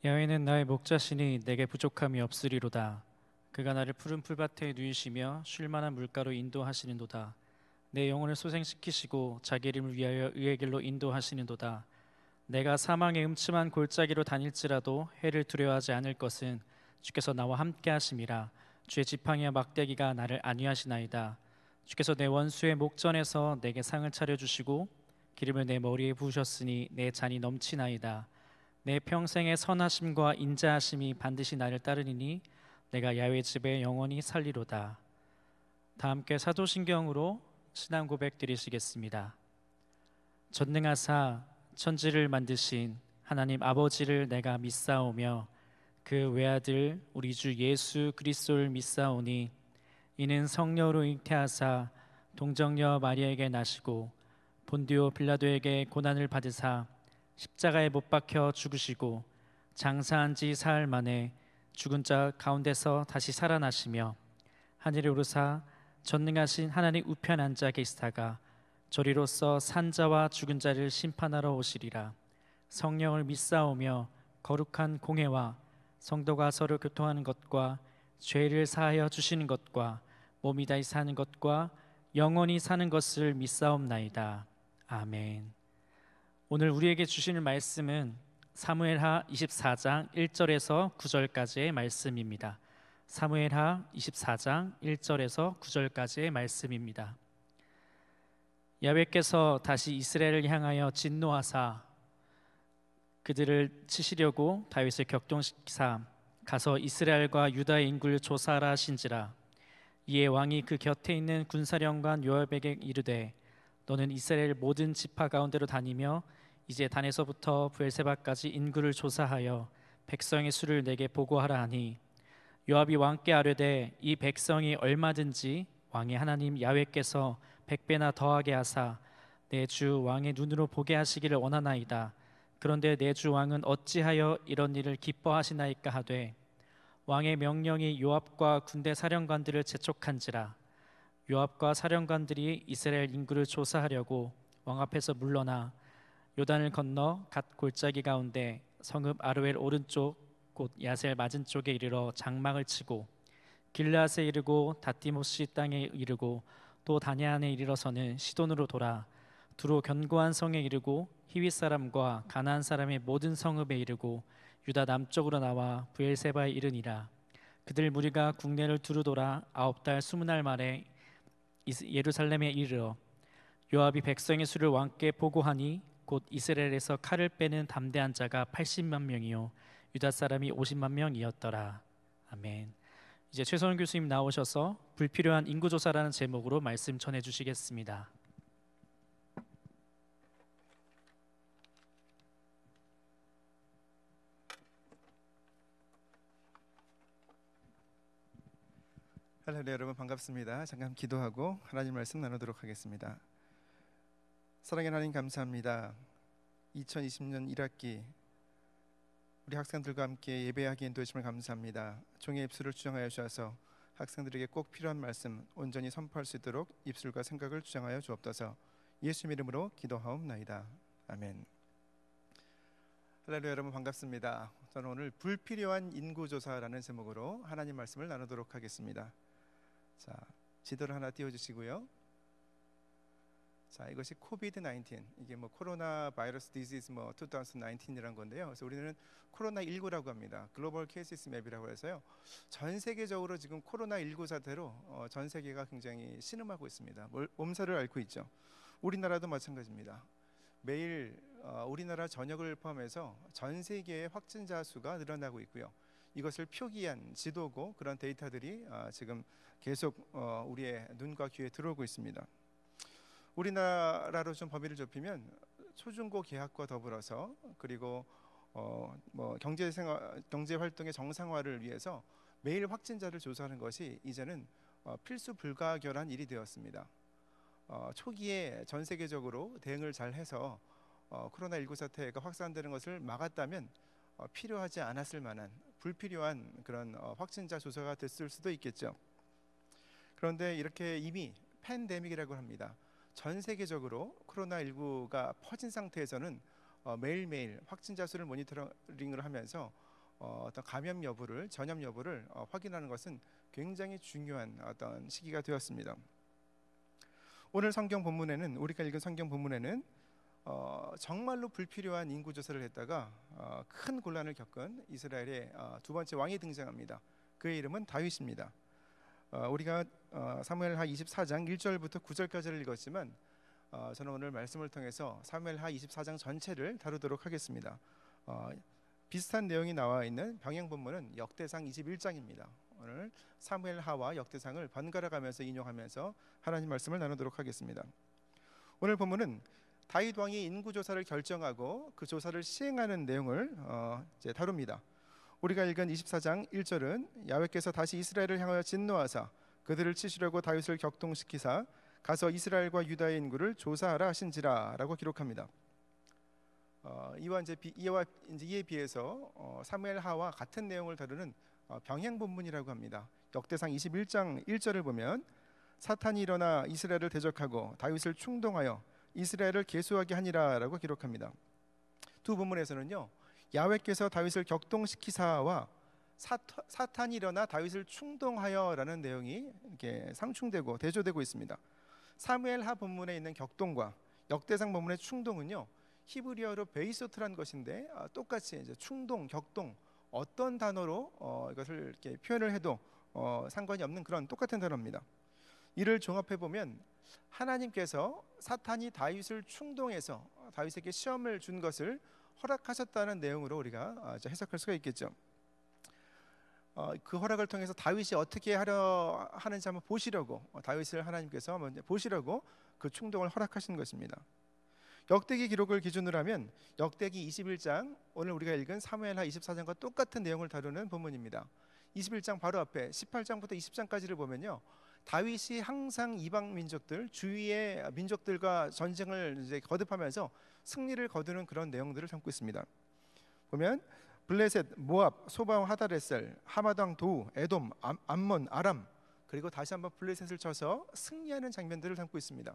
야훼는 나의 목자시니 내게 부족함이 없으리로다. 그가 나를 푸른 풀밭에 누이시며 쉴 만한 물가로 인도하시는도다. 내 영혼을 소생시키시고 자기 이름을 위하여 의의 길로 인도하시는도다. 내가 사망의 음침한 골짜기로 다닐지라도 해를 두려워하지 않을 것은 주께서 나와 함께 하심이라. 주의 지팡이와 막대기가 나를 안위하시나이다. 주께서 내 원수의 목전에서 내게 상을 차려주시고 기름을 내 머리에 부으셨으니 내 잔이 넘치나이다. 내 평생의 선하심과 인자하심이 반드시 나를 따르리니 내가 야훼 집에 영원히 살리로다. 다 함께 사도신경으로 신앙 고백 드리시겠습니다. 전능하사 천지를 만드신 하나님 아버지를 내가 믿사오며 그 외아들 우리 주 예수 그리스도를 믿사오니 이는 성령으로 잉태하사 동정녀 마리아에게 나시고 본디오 빌라도에게 고난을 받으사 십자가에 못 박혀 죽으시고 장사한 지 사흘 만에 죽은 자 가운데서 다시 살아나시며 하늘에 오르사 전능하신 하나님 우편 앉아 계시다가 저리로서 산자와 죽은 자를 심판하러 오시리라. 성령을 믿사오며 거룩한 공회와 성도가 서로 교통하는 것과 죄를 사하여 주시는 것과 몸이 다시 사는 것과 영원히 사는 것을 믿사옵나이다. 아멘. 오늘 우리에게 주시는 말씀은 사무엘하 24장 1절에서 9절까지의 말씀입니다. 사무엘하 24장 1절에서 9절까지의 말씀입니다. 야훼께서 다시 이스라엘을 향하여 진노하사 그들을 치시려고 다윗을 격동시키사 가서 이스라엘과 유다의 인구를 조사하라 하신지라. 이에 왕이 그 곁에 있는 군사령관 요압에게 이르되 너는 이스라엘 모든 지파 가운데로 다니며 이제 단에서부터 브엘세바까지 인구를 조사하여 백성의 수를 내게 보고하라 하니 요압이 왕께 아뢰되 이 백성이 얼마든지 왕의 하나님 야훼께서 100배나 더하게 하사 내 주 왕의 눈으로 보게 하시기를 원하나이다. 그런데 내 주 왕은 어찌하여 이런 일을 기뻐하시나이까 하되 왕의 명령이 요압과 군대 사령관들을 재촉한지라. 요압과 사령관들이 이스라엘 인구를 조사하려고 왕 앞에서 물러나 요단을 건너 갓 골짜기 가운데 성읍 아르웰 오른쪽 곧 야셀 맞은 쪽에 이르러 장막을 치고 길르앗에 이르고 다띠모시 땅에 이르고 또 다냐안에 이르러서는 시돈으로 돌아 두로 견고한 성에 이르고 히윗 사람과 가나안 사람의 모든 성읍에 이르고 유다 남쪽으로 나와 브엘세바에 이르니라. 그들 무리가 국내를 두루 돌아 9달 20날 만에 예루살렘에 이르러 요압이 백성의 수를 왕께 보고하니 곧 이스라엘에서 칼을 빼는 담대한 자가 80만 명이요 유다 사람이 50만 명이었더라. 아멘. 이제 최선원 교수님 나오셔서 불필요한 인구조사라는 제목으로 말씀 전해 주시겠습니다. 할렐루야, 여러분 반갑습니다. 잠깐 기도하고 하나님 말씀 나누도록 하겠습니다. 사랑의 하나님 감사합니다. 2020년 1학기 우리 학생들과 함께 예배하기 인도해주심을 감사합니다. 종의 입술을 주장하여 주셔서 학생들에게 꼭 필요한 말씀 온전히 선포할 수 있도록 입술과 생각을 주장하여 주옵소서. 예수님 이름으로 기도하옵나이다. 아멘. 할렐루야, 여러분 반갑습니다. 저는 오늘 불필요한 인구조사라는 제목으로 하나님 말씀을 나누도록 하겠습니다. 자, 지도를 하나 띄워주시고요. 자, 이것이 코비드-19, 이게 뭐 코로나 바이러스 디지즈 2019이라는 건데요. 그래서 우리는 코로나19라고 합니다. 글로벌 케이시스 맵이라고 해서요. 전 세계적으로 지금 코로나19 사태로 전 세계가 굉장히 신음하고 있습니다. 몸살을 앓고 있죠. 우리나라도 마찬가지입니다. 매일 우리나라 전역을 포함해서 전 세계의 확진자 수가 늘어나고 있고요. 이것을 표기한 지도고 그런 데이터들이 지금 계속 우리의 눈과 귀에 들어오고 있습니다. 우리나라로 좀 범위를 좁히면 초중고 개학과 더불어서 그리고 경제 활동의 정상화를 위해서 매일 확진자를 조사하는 것이 이제는 필수 불가결한 일이 되었습니다. 초기에 전 세계적으로 대응을 잘 해서 코로나19 사태가 확산되는 것을 막았다면 필요하지 않았을 만한 불필요한 그런 확진자 조사가 됐을 수도 있겠죠. 그런데 이렇게 이미 팬데믹이라고 합니다. 전 세계적으로 코로나19가 퍼진 상태에서는 매일매일 확진자 수를 모니터링을 하면서 어떤 감염 여부를, 전염 여부를 확인하는 것은 굉장히 중요한 어떤 시기가 되었습니다. 오늘 성경 본문에는, 우리가 읽은 성경 본문에는 정말로 불필요한 인구 조사를 했다가 큰 곤란을 겪은 이스라엘의 두 번째 왕이 등장합니다. 그의 이름은 다윗입니다. 우리가 사무엘하 24장 1절부터 9절까지를 읽었지만 저는 오늘 말씀을 통해서 사무엘하 24장 전체를 다루도록 하겠습니다. 비슷한 내용이 나와 있는 병행 본문은 역대상 21장입니다. 오늘 사무엘하와 역대상을 번갈아 가면서 인용하면서 하나님 말씀을 나누도록 하겠습니다. 오늘 본문은 다윗 왕이 인구 조사를 결정하고 그 조사를 시행하는 내용을 이제 다룹니다. 우리가 읽은 24장 1절은 야훼께서 다시 이스라엘을 향하여 진노하사 그들을 치시려고 다윗을 격동시키사 가서 이스라엘과 유다의 인구를 조사하라 하신지라라고 기록합니다. 이에 비해서 사무엘하와 같은 내용을 다루는 병행 본문이라고 합니다. 역대상 21장 1절을 보면 사탄이 일어나 이스라엘을 대적하고 다윗을 충동하여 이스라엘을 계수하게 하니라라고 기록합니다. 두 본문에서는요, 야훼께서 다윗을 격동시키사와 사탄이 일어나 다윗을 충동하여라는 내용이 이렇게 상충되고 대조되고 있습니다. 사무엘하 본문에 있는 격동과 역대상 본문의 충동은요, 히브리어로 베이소트라는 것인데 똑같이 이제 충동, 격동 어떤 단어로 이것을 이렇게 표현을 해도 상관이 없는 그런 똑같은 단어입니다. 이를 종합해 보면 하나님께서 사탄이 다윗을 충동해서 다윗에게 시험을 준 것을 허락하셨다는 내용으로 우리가 해석할 수가 있겠죠. 그 허락을 통해서 다윗이 어떻게 하려 하는지 한번 보시려고, 다윗을 하나님께서 먼저 보시려고 그 충동을 허락하신 것입니다. 역대기 기록을 기준으로 하면 역대기 21장, 오늘 우리가 읽은 사무엘하 24장과 똑같은 내용을 다루는 본문입니다. 21장 바로 앞에 18장부터 20장까지를 보면요, 다윗이 항상 이방 민족들, 주위의 민족들과 전쟁을 이제 거듭하면서 승리를 거두는 그런 내용들을 담고 있습니다. 보면 블레셋, 모압, 소바왕 하다레셀, 하마당 도우, 에돔, 암몬, 아람, 그리고 다시 한번 블레셋을 쳐서 승리하는 장면들을 담고 있습니다.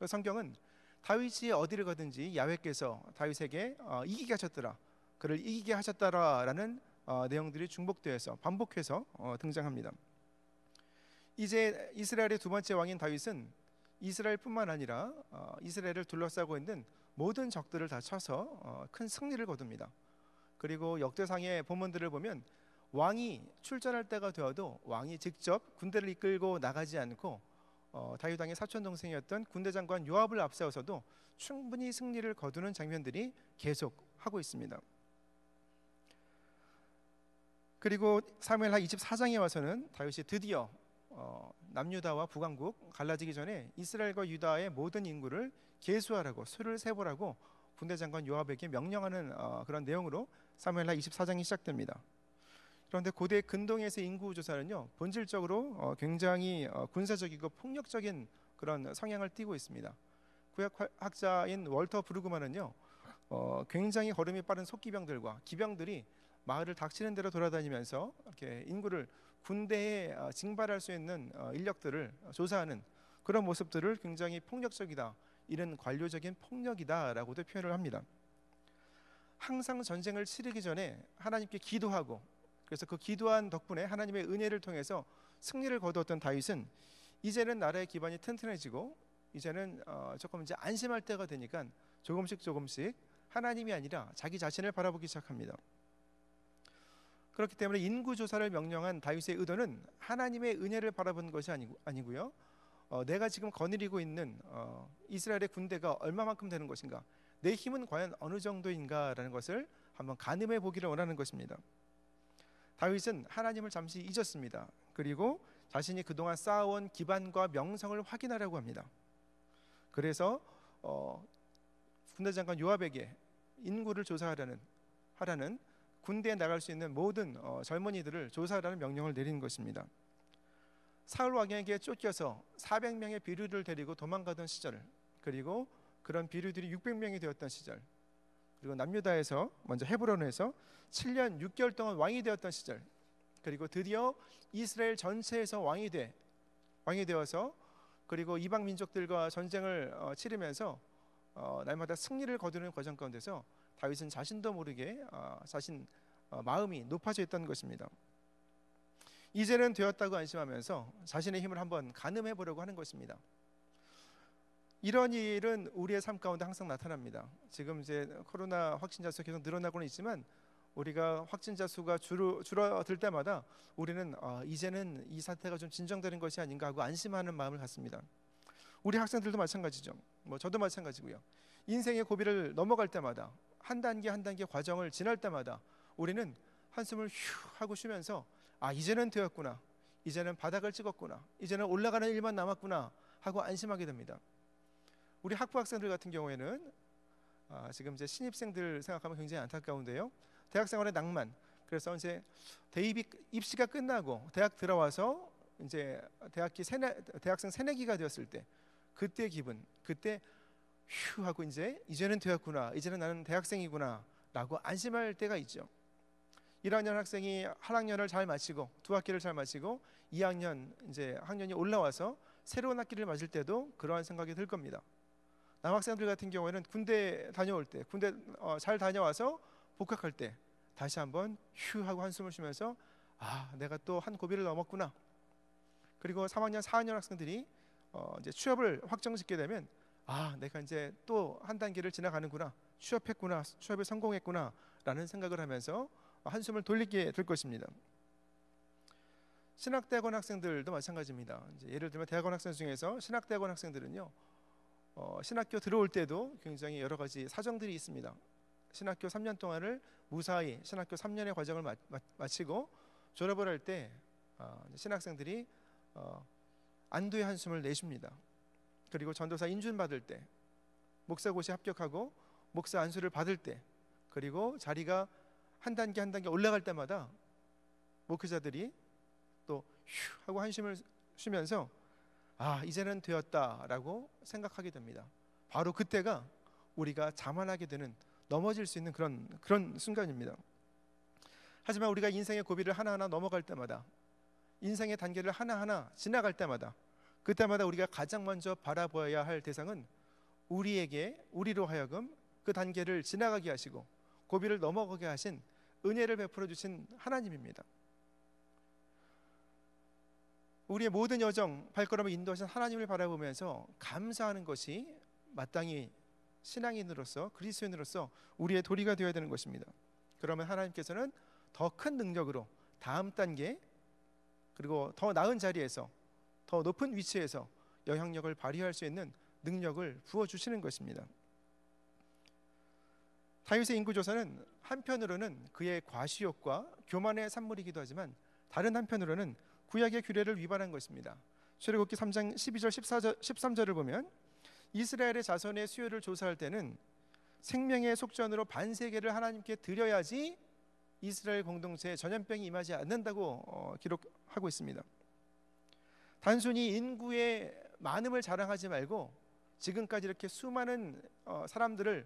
성경은 다윗이 어디를 가든지 야훼께서 다윗에게 이기게 하셨더라, 그를 이기게 하셨더라라는 내용들이 중복되어서 반복해서 등장합니다. 이제 이스라엘의 두 번째 왕인 다윗은 이스라엘뿐만 아니라 이스라엘을 둘러싸고 있는 모든 적들을 다 쳐서 큰 승리를 거둡니다. 그리고 역대상의 본문들을 보면 왕이 출전할 때가 되어도 왕이 직접 군대를 이끌고 나가지 않고 다윗 왕의 사촌 동생이었던 군대 장관 요압을 앞세워서도 충분히 승리를 거두는 장면들이 계속하고 있습니다. 그리고 사무엘하 24장에 와서는 다윗이 드디어 남유다와 북왕국 갈라지기 전에 이스라엘과 유다의 모든 인구를 계수하라고, 수를 세보라고 군대 장관 요압에게 명령하는 그런 내용으로 사무엘하 24장이 시작됩니다. 그런데 고대 근동에서 인구 조사는요, 본질적으로 굉장히 군사적이고 폭력적인 그런 성향을 띠고 있습니다. 구약학자인 월터 브루그만은요, 굉장히 걸음이 빠른 속기병들과 기병들이 마을을 닥치는 대로 돌아다니면서 이렇게 인구를 군대에 징발할 수 있는 인력들을 조사하는 그런 모습들을 굉장히 폭력적이다, 이런 관료적인 폭력이다라고도 표현을 합니다. 항상 전쟁을 치르기 전에 하나님께 기도하고, 그래서 그 기도한 덕분에 하나님의 은혜를 통해서 승리를 거두었던 다윗은 이제는 나라의 기반이 튼튼해지고 이제는 조금 이제 안심할 때가 되니까 조금씩 하나님이 아니라 자기 자신을 바라보기 시작합니다. 그렇기 때문에 인구 조사를 명령한 다윗의 의도는 하나님의 은혜를 바라본 것이 아니고요, 내가 지금 거느리고 있는 이스라엘의 군대가 얼마만큼 되는 것인가, 내 힘은 과연 어느 정도인가라는 것을 한번 가늠해 보기를 원하는 것입니다. 다윗은 하나님을 잠시 잊었습니다. 그리고 자신이 그동안 쌓아온 기반과 명성을 확인하려고 합니다. 그래서 군대 장관 요압에게 인구를 조사하라는 군대에 나갈 수 있는 모든 젊은이들을 조사하라는 명령을 내린 것입니다. 사울 왕에게 쫓겨서 400명의 비류를 데리고 도망가던 시절, 그리고 그런 비류들이 600명이 되었던 시절, 그리고 남유다에서 먼저 헤브론에서 7년 6개월 동안 왕이 되었던 시절, 그리고 드디어 이스라엘 전체에서 왕이 되어서 그리고 이방 민족들과 전쟁을 치르면서 날마다 승리를 거두는 과정 가운데서 다윗은 자신도 모르게 자신 마음이 높아져 있던 것입니다. 이제는 되었다고 안심하면서 자신의 힘을 한번 가늠해 보려고 하는 것입니다. 이런 일은 우리의 삶 가운데 항상 나타납니다. 지금 이제 코로나 확진자 수 계속 늘어나고는 있지만 우리가 확진자 수가 줄어들 때마다 우리는 이제는 이 사태가 좀 진정되는 것이 아닌가 하고 안심하는 마음을 갖습니다. 우리 학생들도 마찬가지죠. 저도 마찬가지고요. 인생의 고비를 넘어갈 때마다 한 단계 한 단계 과정을 지날 때마다 우리는 한숨을 휴 하고 쉬면서 이제는 되었구나, 이제는 바닥을 찍었구나, 이제는 올라가는 일만 남았구나 하고 안심하게 됩니다. 우리 학부 학생들 같은 경우에는 지금 이제 신입생들 생각하면 굉장히 안타까운데요. 대학 생활의 낭만. 그래서 이제 입시가 끝나고 대학 들어와서 이제 대학생 새내기가 되었을 때 그때 기분, 그때 휴 하고 이제는 되었구나, 이제는 나는 대학생이구나라고 안심할 때가 있죠. 1학년 학생이 한 학년을 잘 마치고 두 학기를 잘 마치고 2학년 이제 학년이 올라와서 새로운 학기를 맞을 때도 그러한 생각이 들 겁니다. 남학생들 같은 경우에는 군대 다녀올 때, 군대 잘 다녀와서 복학할 때 다시 한번 휴 하고 한숨을 쉬면서 내가 또 한 고비를 넘었구나. 그리고 3학년, 4학년 학생들이 이제 취업을 확정짓게 되면 내가 이제 또 한 단계를 지나가는구나, 취업했구나, 취업에 성공했구나라는 생각을 하면서 한숨을 돌리게 될 것입니다. 신학대학원 학생들도 마찬가지입니다. 이제 예를 들면 대학원 학생 중에서 신학대학원 학생들은요, 신학교 들어올 때도 굉장히 여러 가지 사정들이 있습니다. 신학교 3년 동안을 무사히 신학교 3년의 과정을 마치고 졸업을 할 때 신학생들이 안도의 한숨을 내쉽니다. 그리고 전도사 인준 받을 때, 목사고시 합격하고 목사 안수를 받을 때, 그리고 자리가 한 단계 한 단계 올라갈 때마다 목회자들이 또 휴 하고 한숨을 쉬면서 이제는 되었다라고 생각하게 됩니다. 바로 그때가 우리가 자만하게 되는, 넘어질 수 있는 그런 순간입니다. 하지만 우리가 인생의 고비를 하나하나 넘어갈 때마다, 인생의 단계를 하나하나 지나갈 때마다, 그때마다 우리가 가장 먼저 바라보아야 할 대상은 우리로 하여금 그 단계를 지나가게 하시고 고비를 넘어가게 하신 은혜를 베풀어 주신 하나님입니다. 우리의 모든 여정, 발걸음을 인도하신 하나님을 바라보면서 감사하는 것이 마땅히 신앙인으로서, 그리스도인으로서 우리의 도리가 되어야 되는 것입니다. 그러면 하나님께서는 더 큰 능력으로 다음 단계, 그리고 더 나은 자리에서, 더 높은 위치에서 영향력을 발휘할 수 있는 능력을 부어주시는 것입니다. 다윗의 인구조사는 한편으로는 그의 과시욕과 교만의 산물이기도 하지만 다른 한편으로는 구약의 규례를 위반한 것입니다. 출애굽기 3장 12절 13절을 보면 이스라엘의 자손의 수요를 조사할 때는 생명의 속전으로 반세계를 하나님께 드려야지 이스라엘 공동체에 전염병이 임하지 않는다고 기록하고 있습니다. 단순히 인구의 많음을 자랑하지 말고 지금까지 이렇게 수많은 사람들로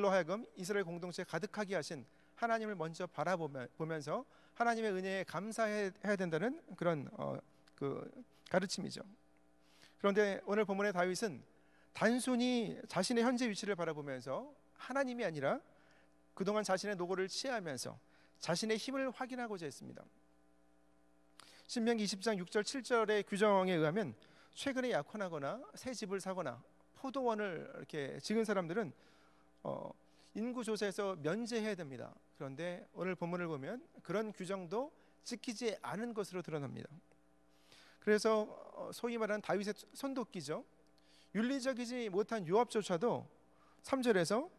하여금 이스라엘 공동체에 가득하게 하신 하나님을 먼저 바라보면서 하나님의 은혜에 감사해야 된다는 그런 가르침이죠. 그런데 오늘 본문의 다윗은 단순히 자신의 현재 위치를 바라보면서 하나님이 아니라 그동안 자신의 노고를 치하면서 자신의 힘을 확인하고자 했습니다. 신명기 20장 6절 7절의 규정에 의하면 최근에 약혼하거나 새 집을 사거나 포도원을 이렇게 지은 사람들은 인구조사에서 면제해야 됩니다. 그런데 오늘 본문을 보면 그런 규정도 지키지 않은 것으로 드러납니다. 그래서 소위 말하는 다윗의 손도끼죠. 윤리적이지 못한 유업조차도 3절에서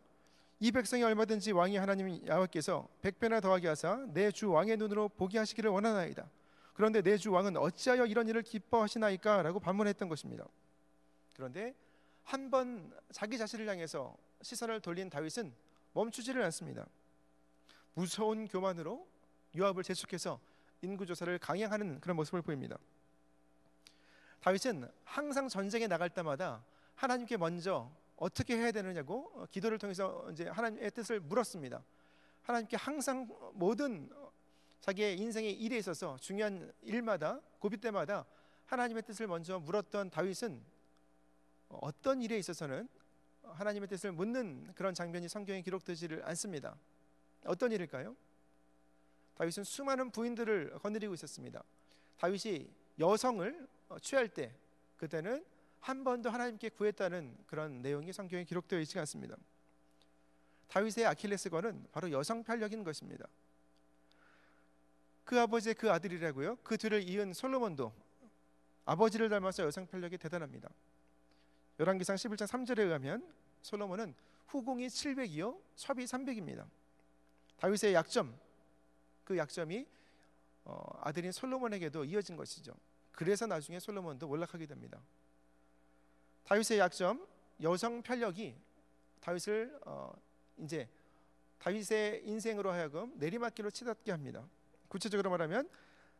이 백성이 얼마든지 왕이 하나님 야훼께서 100배나 더하게 하사 내 주 왕의 눈으로 보게 하시기를 원하나이다. 그런데 내 주 왕은 어찌하여 이런 일을 기뻐하시나이까? 라고 반문했던 것입니다. 그런데 한 번 자기 자신을 향해서 시선을 돌린 다윗은 멈추지를 않습니다. 무서운 교만으로 요압을 재촉해서 인구조사를 강행하는 그런 모습을 보입니다. 다윗은 항상 전쟁에 나갈 때마다 하나님께 먼저 어떻게 해야 되느냐고 기도를 통해서 이제 하나님의 뜻을 물었습니다. 하나님께 항상 모든 자기의 인생의 일에 있어서 중요한 일마다, 고비 때마다 하나님의 뜻을 먼저 물었던 다윗은 어떤 일에 있어서는 하나님의 뜻을 묻는 그런 장면이 성경에 기록되지를 않습니다. 어떤 일일까요? 다윗은 수많은 부인들을 거느리고 있었습니다. 다윗이 여성을 취할 때 그때는 한 번도 하나님께 구했다는 그런 내용이 성경에 기록되어 있지 않습니다. 다윗의 아킬레스건은 바로 여성 편력인 것입니다. 그 아버지의 그 아들이라고요. 그 뒤를 이은 솔로몬도 아버지를 닮아서 여성 편력이 대단합니다. 열왕기상 11장 3절에 의하면 솔로몬은 후궁이 700이요 첩이 300입니다. 다윗의 약점, 그 약점이 아들인 솔로몬에게도 이어진 것이죠. 그래서 나중에 솔로몬도 몰락하게 됩니다. 다윗의 약점, 여성 편력이 다윗을 이제 다윗의 인생으로 하여금 내리막길로 치닫게 합니다. 구체적으로 말하면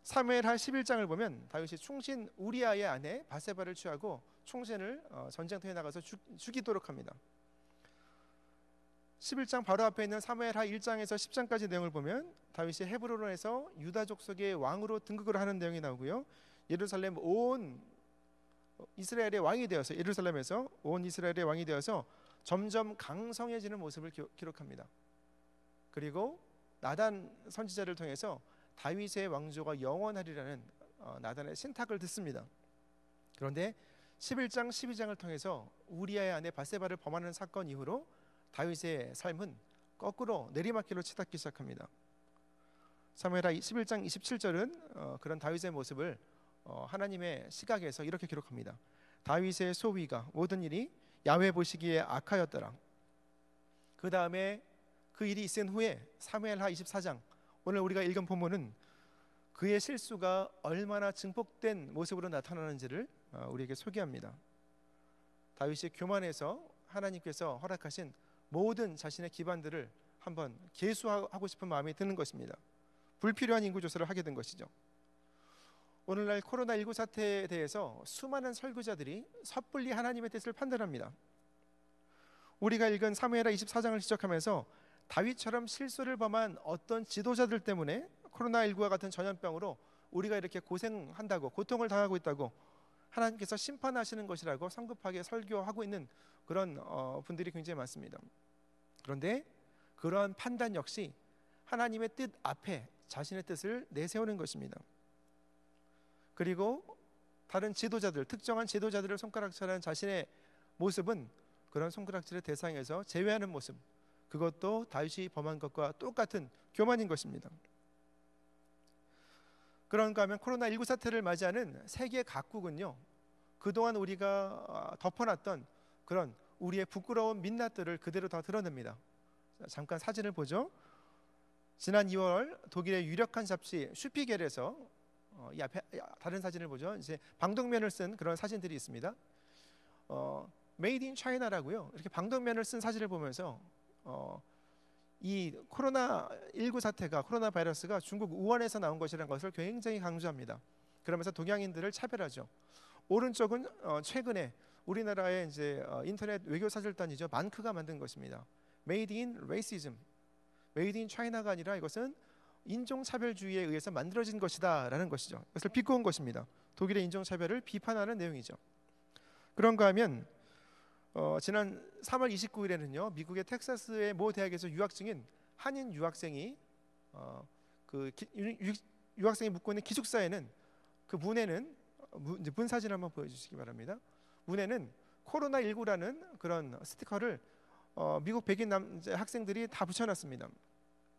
사무엘하 11장을 보면 다윗이 충신 우리아의 아내 바세바를 취하고 충신을 전쟁터에 나가서 죽이도록 합니다. 11장 바로 앞에 있는 사무엘하 1장에서 10장까지 내용을 보면 다윗이 헤브론에서 유다 족속의 왕으로 등극을 하는 내용이 나오고요. 예루살렘 온 이스라엘의 왕이 되어서 예루살렘에서 온 이스라엘의 왕이 되어서 점점 강성해지는 모습을 기록합니다. 그리고 나단 선지자를 통해서 다윗의 왕조가 영원하리라는 나단의 신탁을 듣습니다. 그런데 11장 12장을 통해서 우리아의 아내 바세바를 범하는 사건 이후로 다윗의 삶은 거꾸로 내리막길로 치닫기 시작합니다. 사무엘하 11장 27절은 그런 다윗의 모습을 하나님의 시각에서 이렇게 기록합니다. 다윗의 소위가 모든 일이 야훼 보시기에 악하였더라. 그 다음에 그 일이 있은 후에 사무엘하 24장, 오늘 우리가 읽은 본문은 그의 실수가 얼마나 증폭된 모습으로 나타나는지를 우리에게 소개합니다. 다윗이 교만해서 하나님께서 허락하신 모든 자신의 기반들을 한번 계수하고 싶은 마음이 드는 것입니다. 불필요한 인구조사를 하게 된 것이죠. 오늘날 코로나19 사태에 대해서 수많은 설교자들이 섣불리 하나님의 뜻을 판단합니다. 우리가 읽은 사무엘하 24장을 지적하면서 다윗처럼 실수를 범한 어떤 지도자들 때문에 코로나19와 같은 전염병으로 우리가 이렇게 고생한다고, 고통을 당하고 있다고 하나님께서 심판하시는 것이라고 성급하게 설교하고 있는 그런 분들이 굉장히 많습니다. 그런데 그러한 판단 역시 하나님의 뜻 앞에 자신의 뜻을 내세우는 것입니다. 그리고 다른 지도자들, 특정한 지도자들을 손가락질하는 자신의 모습은 그런 손가락질의 대상에서 제외하는 모습, 그것도 다윗이 범한 것과 똑같은 교만인 것입니다. 그런가 하면 코로나19 사태를 맞이하는 세계 각국은요, 그동안 우리가 덮어놨던 그런 우리의 부끄러운 민낯들을 그대로 다 드러냅니다. 잠깐 사진을 보죠. 지난 2월 독일의 유력한 잡지 슈피겔에서 이 앞에 다른 사진을 보죠. 이제 방독면을 쓴 그런 사진들이 있습니다. 메이드 인 차이나라고요. 이렇게 방독면을 쓴 사진을 보면서 이 코로나19 사태가, 코로나 바이러스가 중국 우한에서 나온 것이라는 것을 굉장히 강조합니다. 그러면서 동양인들을 차별하죠. 오른쪽은 최근에 우리나라의 이제 인터넷 외교 사절단이죠. 만크가 만든 것입니다. Made in Racism, Made in China가 아니라 이것은 인종차별주의에 의해서 만들어진 것이다라는 것이죠. 그것을 비꼬은 것입니다. 독일의 인종차별을 비판하는 내용이죠. 그런가 하면 지난 3월 29일에는요 미국의 텍사스의 모 대학에서 유학 중인 한인 유학생이 유학생이 묻고 있는 기숙사에는 그 문에는 문 사진 한번 보여주시기 바랍니다. 문에는 코로나19라는 그런 스티커를 미국 백인 남자 학생들이 다 붙여놨습니다.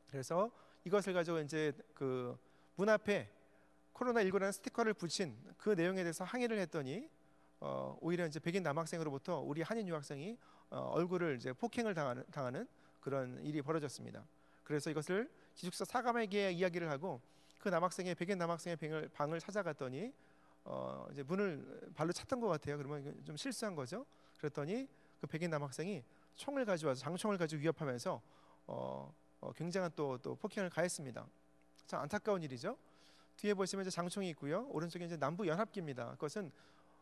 그래서 이것을 가지고 이제 그 문 앞에 코로나19라는 스티커를 붙인 그 내용에 대해서 항의를 했더니 오히려 이제 백인 남학생으로부터 우리 한인 유학생이 얼굴을 이제 폭행을 당하는 그런 일이 벌어졌습니다. 그래서 이것을 기숙사 사감에게 이야기를 하고 그 남학생의 백인 남학생의 방을 찾아갔더니 이제 문을 발로 찼던 것 같아요. 그러면 좀 실수한 거죠. 그랬더니 그 백인 남학생이 총을 가져와서 장총을 가지고 위협하면서 굉장한 또 폭행을 가했습니다. 참 안타까운 일이죠. 뒤에 보시면 이제 장총이 있고요. 오른쪽에 이제 남부 연합기입니다. 그것은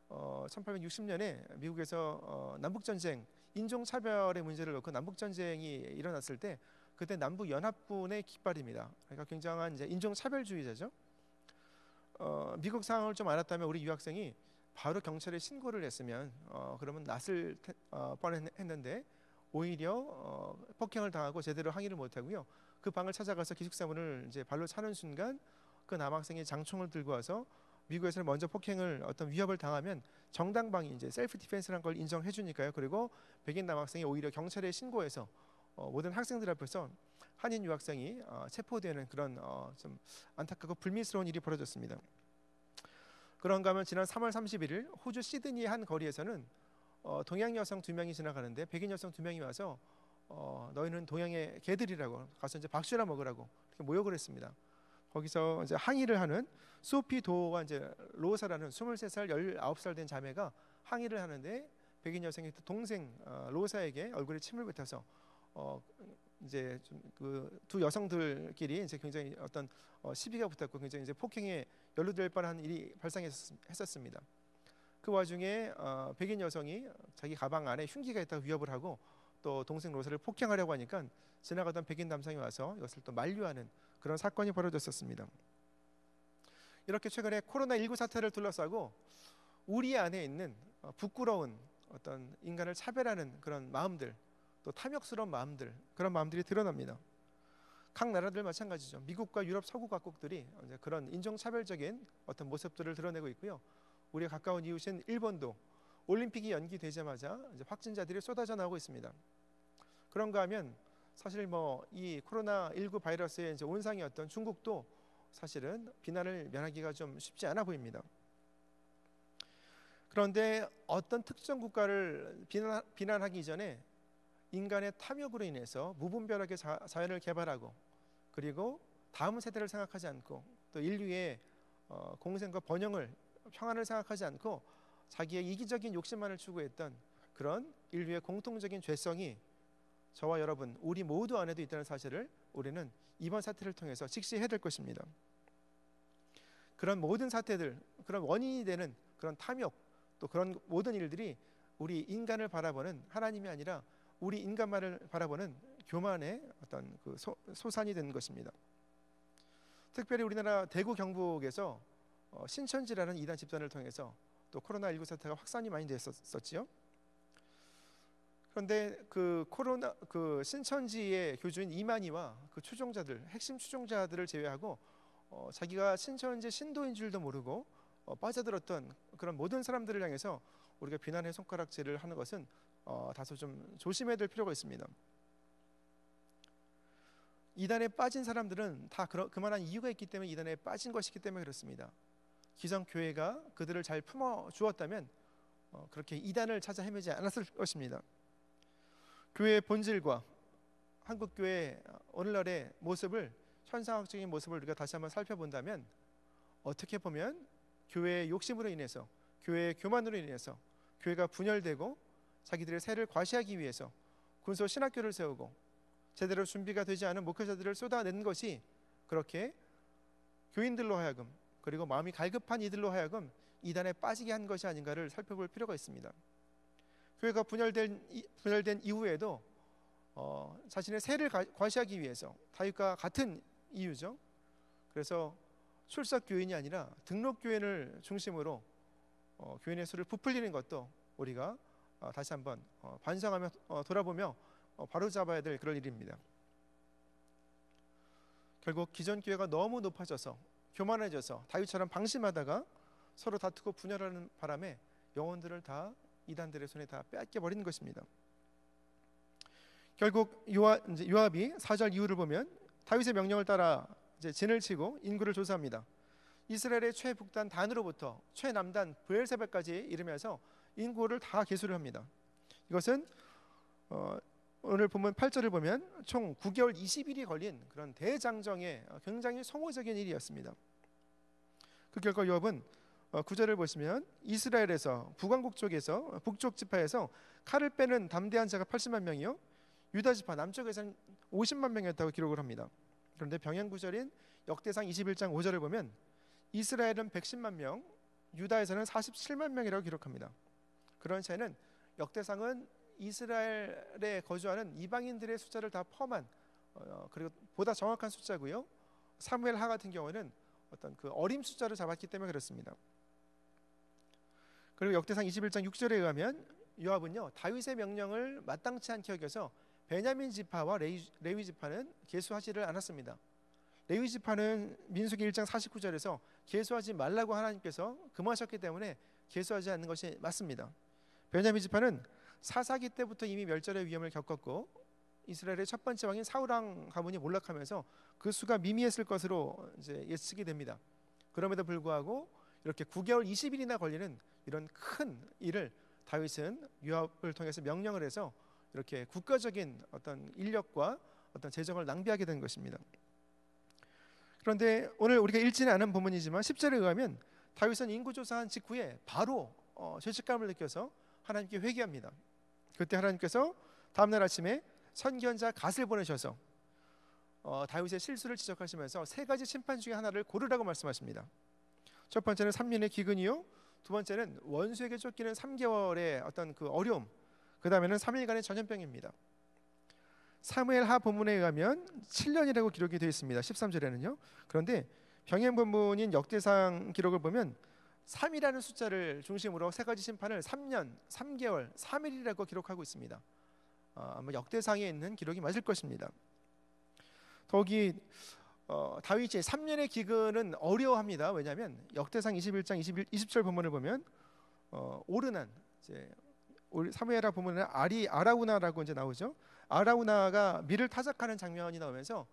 1860년에 미국에서 남북 전쟁, 인종 차별의 문제를 놓고 남북 전쟁이 일어났을 때 그때 남부 연합군의 깃발입니다. 그러니까 굉장한 이제 인종 차별주의자죠. 미국 상황을 좀 알았다면 우리 유학생이 바로 경찰에 신고를 했으면 그러면 낯을 뻔했는데 오히려 폭행을 당하고 제대로 항의를 못하고요. 그 방을 찾아가서 기숙사문을 이제 발로 차는 순간 그 남학생이 장총을 들고 와서 미국에서는 먼저 폭행을 어떤 위협을 당하면 정당방위 이제 셀프 디펜스라는 걸 인정해 주니까요. 그리고 백인 남학생이 오히려 경찰에 신고해서 모든 학생들 앞에서 한인 유학생이 체포되는 그런 좀 안타깝고 불미스러운 일이 벌어졌습니다. 그런가 하면 지난 3월 31일 호주 시드니의 한 거리에서는 동양 여성 2명이 지나가는데 백인 여성 2명이 와서 너희는 동양의 개들이라고 가서 이제 박수나 먹으라고 이렇게 모욕을 했습니다. 거기서 이제 항의를 하는 소피 도와 이제 로사라는 23살, 19살 된 자매가 항의를 하는데 백인 여성의 동생 로사에게 얼굴에 침을 뱉어서 이제 좀 그 두 여성들끼리 이제 굉장히 어떤 시비가 붙었고 굉장히 이제 폭행에 연루될 뻔한 일이 발생했었습니다. 그 와중에 백인 여성이 자기 가방 안에 흉기가 있다고 위협을 하고 또 동생 로사를 폭행하려고 하니까 지나가던 백인 남성이 와서 이것을 또 만류하는 그런 사건이 벌어졌었습니다. 이렇게 최근에 코로나19 사태를 둘러싸고 우리 안에 있는 부끄러운 어떤 인간을 차별하는 그런 마음들, 또 탐욕스러운 마음들, 그런 마음들이 드러납니다. 각 나라들 마찬가지죠. 미국과 유럽 서구 각국들이 이제 그런 인종차별적인 어떤 모습들을 드러내고 있고요. 우리가 가까운 이웃인 일본도 올림픽이 연기되자마자 이제 확진자들이 쏟아져 나오고 있습니다. 그런가 하면 사실 뭐 이 코로나19 바이러스의 이제 온상이었던 중국도 사실은 비난을 면하기가 좀 쉽지 않아 보입니다. 그런데 어떤 특정 국가를 비난하기 이전에 인간의 탐욕으로 인해서 무분별하게 자연을 개발하고 그리고 다음 세대를 생각하지 않고 또 인류의 공생과 번영을 평안을 생각하지 않고 자기의 이기적인 욕심만을 추구했던 그런 인류의 공통적인 죄성이 저와 여러분 우리 모두 안에도 있다는 사실을 우리는 이번 사태를 통해서 직시해야 될 것입니다. 그런 모든 사태들, 그런 원인이 되는 그런 탐욕 또 그런 모든 일들이 우리 인간을 바라보는 하나님이 아니라 우리 인간만을 바라보는 교만의 어떤 그 소산이 된 것입니다. 특별히 우리나라 대구 경북에서 신천지라는 이단 집단을 통해서 또 코로나19 사태가 확산이 많이 됐었지요. 그런데 그 신천지의 교주인 이만희와 그 추종자들, 핵심 추종자들을 제외하고 자기가 신천지 신도인 줄도 모르고 빠져들었던 그런 모든 사람들을 향해서 우리가 비난의 손가락질을 하는 것은 다소 좀 조심해야 될 필요가 있습니다. 이단에 빠진 사람들은 다 그만한 이유가 있기 때문에 이단에 빠진 것이기 때문에 그렇습니다. 기성 교회가 그들을 잘 품어 주었다면 그렇게 이단을 찾아 헤매지 않았을 것입니다. 교회의 본질과 한국 교회의 오늘날의 모습을 현상학적인 모습을 우리가 다시 한번 살펴본다면 어떻게 보면 교회의 욕심으로 인해서 교회의 교만으로 인해서 교회가 분열되고 자기들의 세를 과시하기 위해서 군소 신학교를 세우고 제대로 준비가 되지 않은 목회자들을 쏟아내는 것이 그렇게 교인들로 하여금 그리고 마음이 갈급한 이들로 하여금 이단에 빠지게 한 것이 아닌가를 살펴볼 필요가 있습니다. 교회가 분열된 이후에도 자신의 세를 과시하기 위해서 다윗과 같은 이유죠. 그래서 출석 교인이 아니라 등록 교인을 중심으로 교인의 수를 부풀리는 것도 우리가 다시 한번 반성하며 돌아보며 바로잡아야 될 그런 일입니다. 결국 기존 교회가 너무 높아져서 교만해져서 다윗처럼 방심하다가 서로 다투고 분열하는 바람에 영혼들을 다 이단들의 손에 다 빼앗겨 버리는 것입니다. 결국 요압이 4절 이후를 보면 다윗의 명령을 따라 이제 진을 치고 인구를 조사합니다. 이스라엘의 최북단 단으로부터 최남단 브엘세바까지 이르면서 인구를 다 계수를 합니다. 이것은 오늘 본문 8절을 보면 총 9개월 20일이 걸린 그런 대장정의 굉장히 성호적인 일이었습니다. 그 결과 요압은 9절을 보시면 이스라엘에서 북왕국 쪽에서 북쪽 지파에서 칼을 빼는 담대한 자가 80만 명이요 유다 지파 남쪽에서는 50만 명이었다고 기록을 합니다. 그런데 병행 구절인 역대상 21장 5절을 보면 이스라엘은 110만 명, 유다에서는 47만 명이라고 기록합니다. 그런 차이는 역대상은 이스라엘에 거주하는 이방인들의 숫자를 다 포함한 그리고 보다 정확한 숫자고요. 사무엘 하 같은 경우는 어떤 그 어림 숫자를 잡았기 때문에 그렇습니다. 그리고 역대상 21장 6절에 의하면 요압은요 다윗의 명령을 마땅치 않게 여겨서 베냐민 지파와 레위 지파는 계수하지를 않았습니다. 레위 지파는 민수기 1장 49절에서 계수하지 말라고 하나님께서 금하셨기 때문에 계수하지 않는 것이 맞습니다. 베냐민 지파는 사사기 때부터 이미 멸절의 위험을 겪었고 이스라엘의 첫 번째 왕인 사울 왕 가문이 몰락하면서 그 수가 미미했을 것으로 이제 예측이 됩니다. 그럼에도 불구하고 이렇게 9개월 20일이나 걸리는 이런 큰 일을 다윗은 요압을 통해서 명령을 해서 이렇게 국가적인 어떤 인력과 어떤 재정을 낭비하게 된 것입니다. 그런데 오늘 우리가 읽지는 않은 본문이지만 10절에 의하면 다윗은 인구조사한 직후에 바로 죄책감을 느껴서 하나님께 회개합니다. 그때 하나님께서 다음날 아침에 선견자 갓을 보내셔서 다윗의 실수를 지적하시면서 세 가지 심판 중에 하나를 고르라고 말씀하십니다. 첫 번째는 3년의 기근이요, 두 번째는 원수에게 쫓기는 3개월의 어떤 그 어려움, 그 다음에는 3일간의 전염병입니다. 사무엘하 본문에 의하면 7년이라고 기록이 되어 있습니다. 13절에는요. 그런데 병행 본문인 역대상 기록을 보면 3이라는 숫자를 중심으로 세 가지 심판을 3년, 3개월, 3일이라고 기록하고 있습니다. 아마 역대상에 있는 기록이 맞을 것입니다. 더욱이 다윗이 3년의 기근은 어려워합니다. 왜냐하면 역대상 21장 20절 본문을 보면 오르난, 이제 사무엘하 본문에 아라우나라고 이제 나오죠. 아라우나가 밀을 타작하는 장면이 나오면서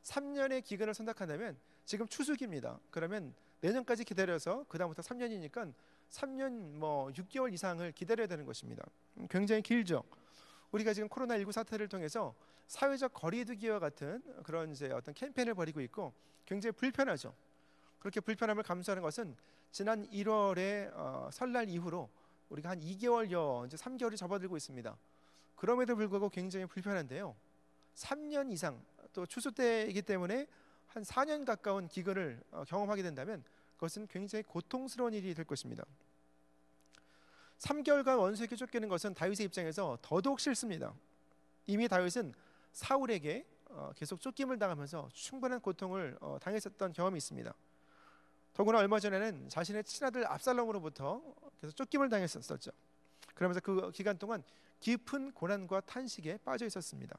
3년의 기근을 선택한다면 지금 추수기입니다. 그러면 내년까지 기다려서 그 다음부터 3년이니까 3년 6개월 이상을 기다려야 되는 것입니다. 굉장히 길죠. 우리가 지금 코로나19 사태를 통해서 사회적 거리두기와 같은 그런 이제 어떤 캠페인을 벌이고 있고 굉장히 불편하죠. 그렇게 불편함을 감수하는 것은 지난 1월에 설날 이후로 우리가 한 2개월여 이제 3개월이 접어들고 있습니다. 그럼에도 불구하고 굉장히 불편한데요. 3년 이상 또 추수 때이기 때문에 한 4년 가까운 기근을 경험하게 된다면 그것은 굉장히 고통스러운 일이 될 것입니다. 3개월간 원수에게 쫓기는 것은 다윗의 입장에서 더더욱 싫습니다. 이미 다윗은 사울에게 계속 쫓김을 당하면서 충분한 고통을 당했었던 경험이 있습니다. 더구나 얼마 전에는 자신의 친아들 압살롬으로부터 계속 쫓김을 당했었죠. 그러면서 그 기간 동안 깊은 고난과 탄식에 빠져 있었습니다.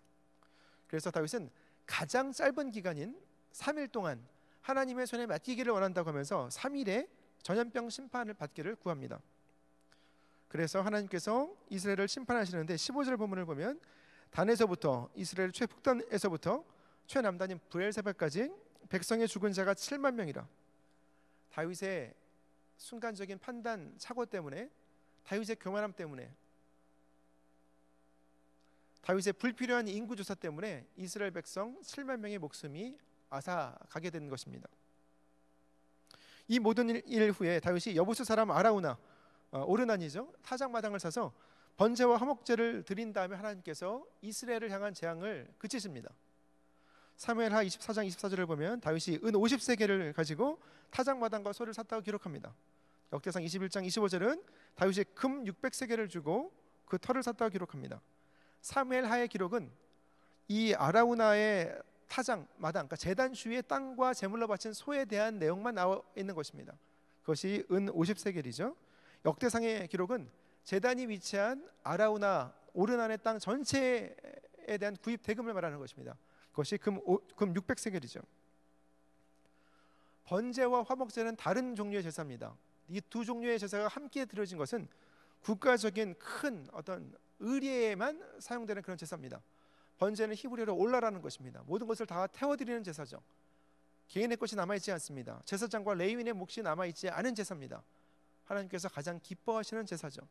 그래서 다윗은 가장 짧은 기간인 3일 동안 하나님의 손에 맡기기를 원한다고 하면서 3일에 전염병 심판을 받기를 구합니다. 그래서 하나님께서 이스라엘을 심판하시는데 15절 본문을 보면 단에서부터 이스라엘 최북단에서부터 최남단인 브엘세바까지 백성의 죽은 자가 7만 명이라. 다윗의 순간적인 판단 착오 때문에, 다윗의 교만함 때문에, 다윗의 불필요한 인구조사 때문에 이스라엘 백성 7만 명의 목숨이 앗아가게 된 것입니다. 이 모든 일 후에 다윗이 여부스 사람 아라우나, 오르난이죠, 타작마당을 사서 번제와 화목제를 드린 다음에 하나님께서 이스라엘을 향한 재앙을 그치십니다. 사무엘하 24장 24절을 보면 다윗이 은 50세겔을 가지고 타작마당과 소를 샀다고 기록합니다. 역대상 21장 25절은 다윗이 금 600세겔을 주고 그 터를 샀다고 기록합니다. 사무엘하의 기록은 이 아라우나의 타작 마당, 그러니까 제단 주위의 땅과 제물로 바친 소에 대한 내용만 나와 있는 것입니다. 그것이 은 50세겔이죠. 역대상의 기록은 제단이 위치한 아라우나 오르난의 땅 전체에 대한 구입 대금을 말하는 것입니다. 그것이 금 600세겔이죠. 번제와 화목제는 다른 종류의 제사입니다. 이 두 종류의 제사가 함께 드려진 것은 국가적인 큰 어떤 의례에만 사용되는 그런 제사입니다. 번제는 히브리어로 올라라는 것입니다. 모든 것을 다 태워드리는 제사죠. 개인의 것이 남아있지 않습니다. 제사장과 레위인의 몫이 남아있지 않은 제사입니다. 하나님께서 가장 기뻐하시는 제사죠.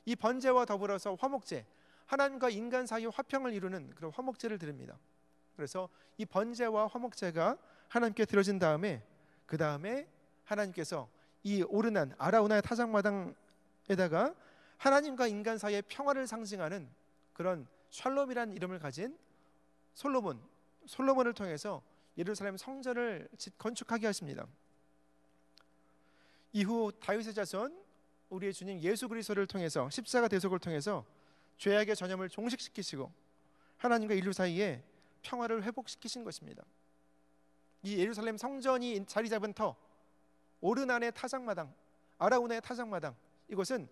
이 번제와 더불어서 화목제, 하나님과 인간 사이 화평을 이루는 그런 화목제를 드립니다. 그래서 이 번제와 화목제가 하나님께 드려진 다음에 그 다음에 하나님께서 이 오르난 아라우나의 타작마당에다가 하나님과 인간 사이의 평화를 상징하는 그런 샬롬이라는 이름을 가진 솔로몬을 통해서 예루살렘 성전을 건축하게 하십니다. 이후 다윗의 자손 우리의 주님 예수 그리스도를 통해서 십자가 대속을 통해서 죄악의 전염을 종식시키시고 하나님과 인류 사이에 평화를 회복시키신 것입니다. 이 예루살렘 성전이 자리 잡은 터, 오르난의 타작마당, 아라우나의 타작마당, 이것은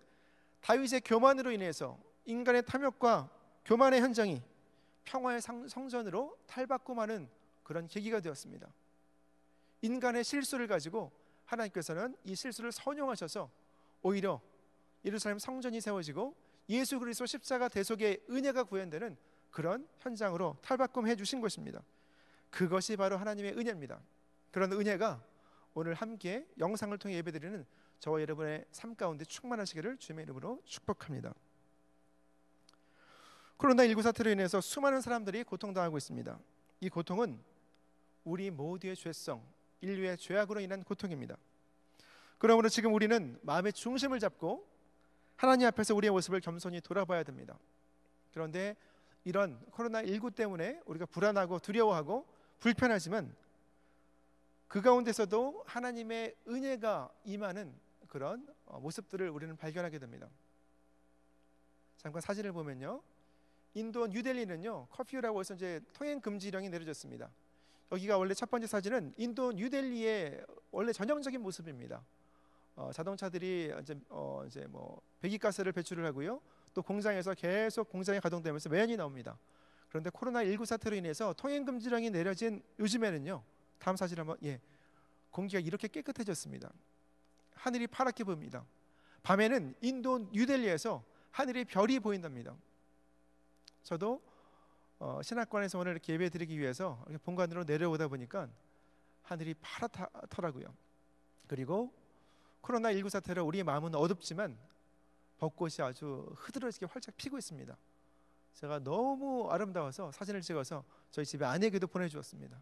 다윗의 교만으로 인해서 인간의 탐욕과 교만의 현장이 평화의 성전으로 탈바꿈 하는 그런 계기가 되었습니다. 인간의 실수를 가지고 하나님께서는 이 실수를 선용하셔서 오히려 예루살렘 성전이 세워지고 예수 그리스도 십자가 대속의 은혜가 구현되는 그런 현장으로 탈바꿈해 주신 것입니다. 그것이 바로 하나님의 은혜입니다. 그런 은혜가 오늘 함께 영상을 통해 예배드리는 저와 여러분의 삶 가운데 충만하시기를 주님의 이름으로 축복합니다. 코로나19 사태로 인해서 수많은 사람들이 고통당하고 있습니다. 이 고통은 우리 모두의 죄성, 인류의 죄악으로 인한 고통입니다. 그러므로 지금 우리는 마음의 중심을 잡고 하나님 앞에서 우리의 모습을 겸손히 돌아봐야 됩니다. 그런데 이런 코로나19 때문에 우리가 불안하고 두려워하고 불편하지만 그 가운데서도 하나님의 은혜가 임하는 그런 모습들을 우리는 발견하게 됩니다. 잠깐 사진을 보면요, 인도 뉴델리는요 커퓨라고 해서 이제 통행 금지령이 내려졌습니다. 여기가 원래 첫 번째 사진은 인도 뉴델리의 원래 전형적인 모습입니다. 자동차들이 이제 뭐 배기가스를 배출을 하고요, 또 공장에서 계속 공장이 가동되면서 매연이 나옵니다. 그런데 코로나19 사태로 인해서 통행 금지령이 내려진 요즘에는요, 다음 사진 한번, 공기가 이렇게 깨끗해졌습니다. 하늘이 파랗게 보입니다. 밤에는 인도 뉴델리에서 하늘에 별이 보인답니다. 저도 신학관에서 오늘 이렇게 예배 드리기 위해서 이렇게 본관으로 내려오다 보니까 하늘이 파랗더라고요. 그리고 코로나19 사태로 우리의 마음은 어둡지만 벚꽃이 아주 흐드러지게 활짝 피고 있습니다. 제가 너무 아름다워서 사진을 찍어서 저희 집에 아내에게도 보내주었습니다.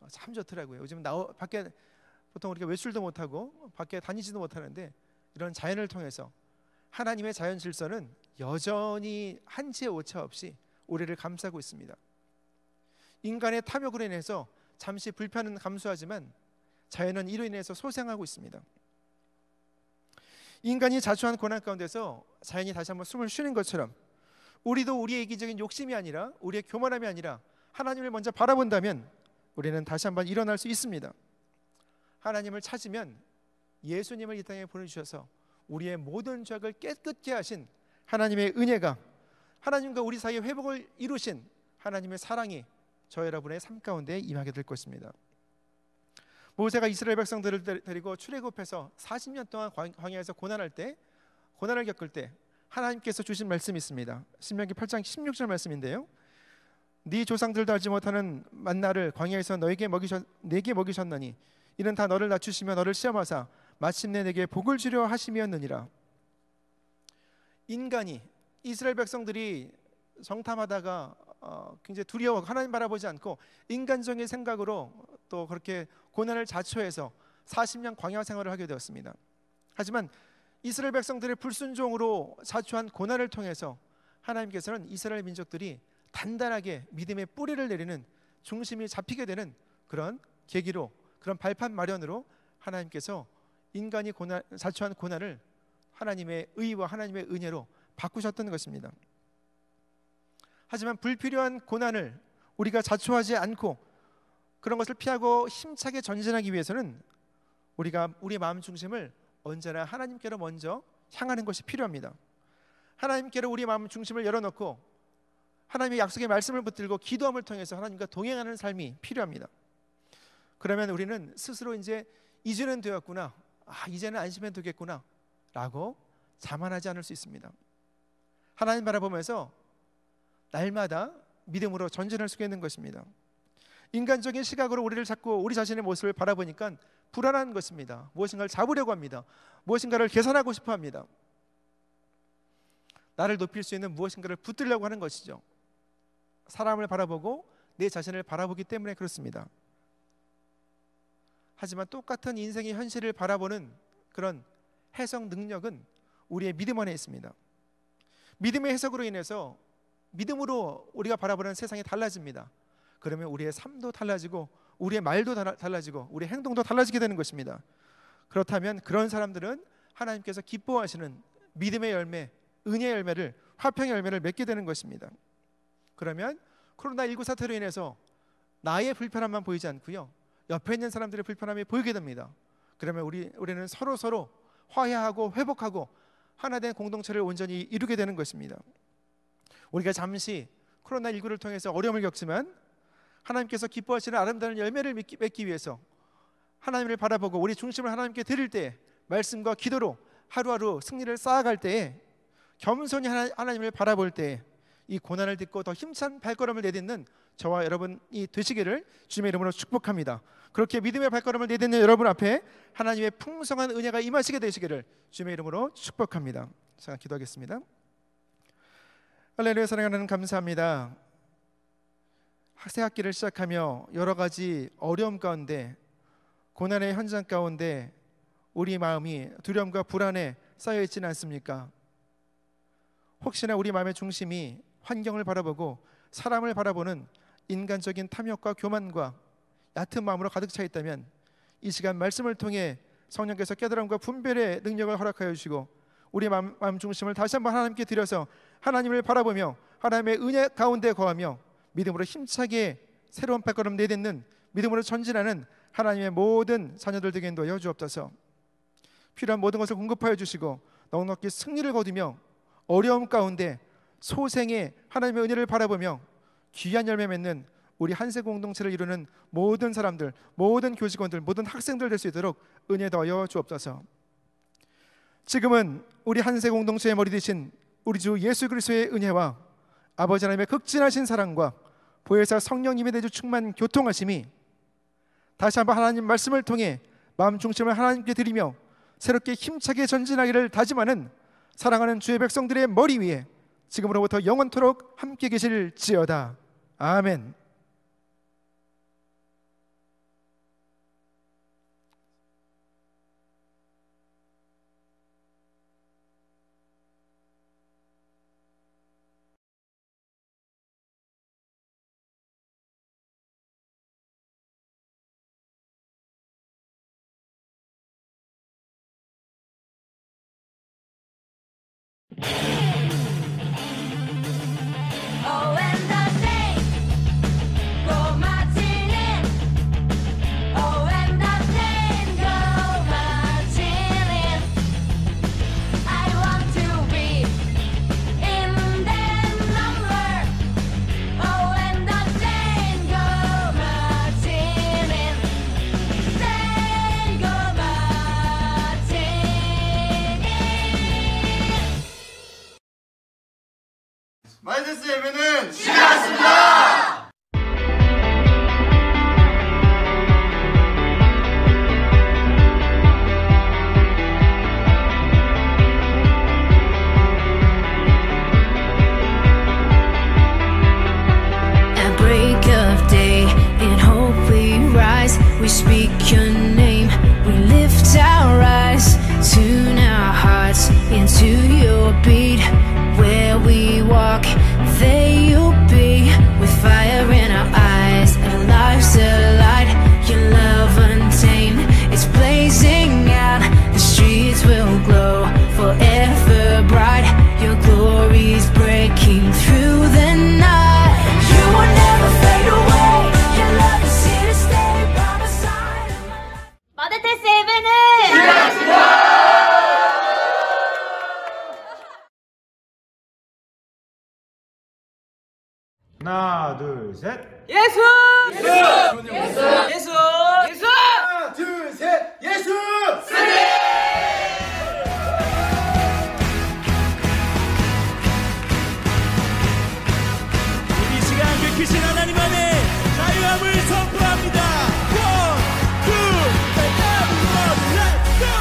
참 좋더라고요. 요즘 밖에 보통 우리가 외출도 못하고 밖에 다니지도 못하는데 이런 자연을 통해서 하나님의 자연 질서는 여전히 한치의 오차 없이 우리를 감싸고 있습니다. 인간의 탐욕으로 인해서 잠시 불편은 감수하지만 자연은 이로 인해서 소생하고 있습니다. 인간이 자초한 고난 가운데서 자연이 다시 한번 숨을 쉬는 것처럼 우리도 우리의 이기적인 욕심이 아니라, 우리의 교만함이 아니라 하나님을 먼저 바라본다면 우리는 다시 한번 일어날 수 있습니다. 하나님을 찾으면 예수님을 이 땅에 보내주셔서 우리의 모든 죄악을 깨끗게 하신 하나님의 은혜가, 하나님과 우리 사이의 회복을 이루신 하나님의 사랑이 저 여러분의 삶 가운데 임하게 될 것입니다. 모세가 이스라엘 백성들을 데리고 출애굽해서 40년 동안 광야에서 고난을 겪을 때 하나님께서 주신 말씀이 있습니다. 신명기 8장 16절 말씀인데요, 네 조상들도 알지 못하는 만나를 광야에서 내게 먹이셨나니 이는 다 너를 낮추시며 너를 시험하사 마침내 내게 복을 주려 하심이었느니라. 인간이, 이스라엘 백성들이 정탐하다가 굉장히 두려워 하나님 바라보지 않고 인간적인 생각으로 또 그렇게 고난을 자초해서 40년 광야 생활을 하게 되었습니다. 하지만 이스라엘 백성들의 불순종으로 자초한 고난을 통해서 하나님께서는 이스라엘 민족들이 단단하게 믿음의 뿌리를 내리는, 중심이 잡히게 되는 그런 계기로, 그런 발판 마련으로 하나님께서 인간이 자초한 고난을 하나님의 의와 하나님의 은혜로 바꾸셨던 것입니다. 하지만 불필요한 고난을 우리가 자초하지 않고 그런 것을 피하고 힘차게 전진하기 위해서는 우리가 우리의 마음 중심을 언제나 하나님께로 먼저 향하는 것이 필요합니다. 하나님께로 우리의 마음 중심을 열어놓고 하나님의 약속의 말씀을 붙들고 기도함을 통해서 하나님과 동행하는 삶이 필요합니다. 그러면 우리는 스스로 이제는 되었구나, 이제는 안심해도 되겠구나 라고 자만하지 않을 수 있습니다. 하나님 바라보면서 날마다 믿음으로 전진할 수 있는 것입니다. 인간적인 시각으로 우리를 자꾸 우리 자신의 모습을 바라보니까 불안한 것입니다. 무엇인가를 잡으려고 합니다. 무엇인가를 계산하고 싶어 합니다. 나를 높일 수 있는 무엇인가를 붙들려고 하는 것이죠. 사람을 바라보고 내 자신을 바라보기 때문에 그렇습니다. 하지만 똑같은 인생의 현실을 바라보는 그런 해석 능력은 우리의 믿음 안에 있습니다. 믿음의 해석으로 인해서 믿음으로 우리가 바라보는 세상이 달라집니다. 그러면 우리의 삶도 달라지고 우리의 말도 달라지고 우리의 행동도 달라지게 되는 것입니다. 그렇다면 그런 사람들은 하나님께서 기뻐하시는 믿음의 열매, 은혜의 열매를, 화평의 열매를 맺게 되는 것입니다. 그러면 코로나19 사태로 인해서 나의 불편함만 보이지 않고요, 옆에 있는 사람들의 불편함이 보이게 됩니다. 그러면 우리는 서로 화해하고 회복하고 하나된 공동체를 온전히 이루게 되는 것입니다. 우리가 잠시 코로나19를 통해서 어려움을 겪지만 하나님께서 기뻐하시는 아름다운 열매를 맺기 위해서 하나님을 바라보고 우리 중심을 하나님께 드릴 때, 말씀과 기도로 하루하루 승리를 쌓아갈 때에, 겸손히 하나님을 바라볼 때 이 고난을 딛고 더 힘찬 발걸음을 내딛는 저와 여러분이 되시기를 주님의 이름으로 축복합니다. 그렇게 믿음의 발걸음을 내딛는 여러분 앞에 하나님의 풍성한 은혜가 임하시게 되시기를 주님의 이름으로 축복합니다. 자, 기도하겠습니다. 할렐루야. 사랑하는 하나님 감사합니다. 새 학기를 시작하며 여러 가지 어려움 가운데, 고난의 현장 가운데 우리 마음이 두려움과 불안에 쌓여 있지는 않습니까? 혹시나 우리 마음의 중심이 환경을 바라보고 사람을 바라보는 인간적인 탐욕과 교만과 얕은 마음으로 가득 차 있다면 이 시간 말씀을 통해 성령께서 깨달음과 분별의 능력을 허락하여 주시고 우리 마음 중심을 다시 한번 하나님께 드려서 하나님을 바라보며 하나님의 은혜 가운데 거하며 믿음으로 힘차게 새로운 발걸음 내딛는, 믿음으로 전진하는 하나님의 모든 자녀들 되게 인도하여 주옵소서. 필요한 모든 것을 공급하여 주시고 넉넉히 승리를 거두며 어려움 가운데 소생의 하나님의 은혜를 바라보며 귀한 열매 맺는 우리 한세 공동체를 이루는 모든 사람들, 모든 교직원들, 모든 학생들 될 수 있도록 은혜 더하여 주옵소서. 지금은 우리 한세 공동체의 머리 되신 우리 주 예수 그리스도의 은혜와 아버지 하나님의 극진하신 사랑과 보혜사 성령님의 내주 충만 교통하심이 다시 한번 하나님 말씀을 통해 마음 중심을 하나님께 드리며 새롭게 힘차게 전진하기를 다짐하는 사랑하는 주의 백성들의 머리 위에 지금으로부터 영원토록 함께 계실지어다. 아멘. Oh, and the day go marching in. Oh, and the day go marching in. I want to be in their number. Oh, and the day go marching in. Day go marching in. 마이데스 예배는 시작했습니다. At break of day, in hope we rise. We speak your name, we lift our eyes. Tune our hearts into your beat. Where we walk, there you'll be. With fire in our eyes, our lives alight. Your love untamed, it's blazing out. The streets will glow forever bright. Your glory's breaking through the night. You will never fade away. Your love is here to stay by my side. 마데테스 예배는 하나, 둘, 셋. 예수! 예수! 예수! 하나, 둘, 셋. 예수! 이 시간 그 크신 하나님 안에 자유함을 선포합니다. One, two, everybody, let's go!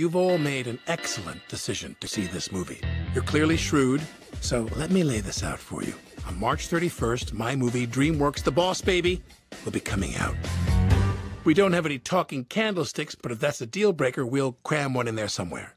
you've all made an excellent decision to see this movie. You're clearly shrewd, so let me lay this out for you. On March 31st, my movie, DreamWorks The Boss Baby, will be coming out. We don't have any talking candlesticks, but if that's a deal breaker, we'll cram one in there somewhere.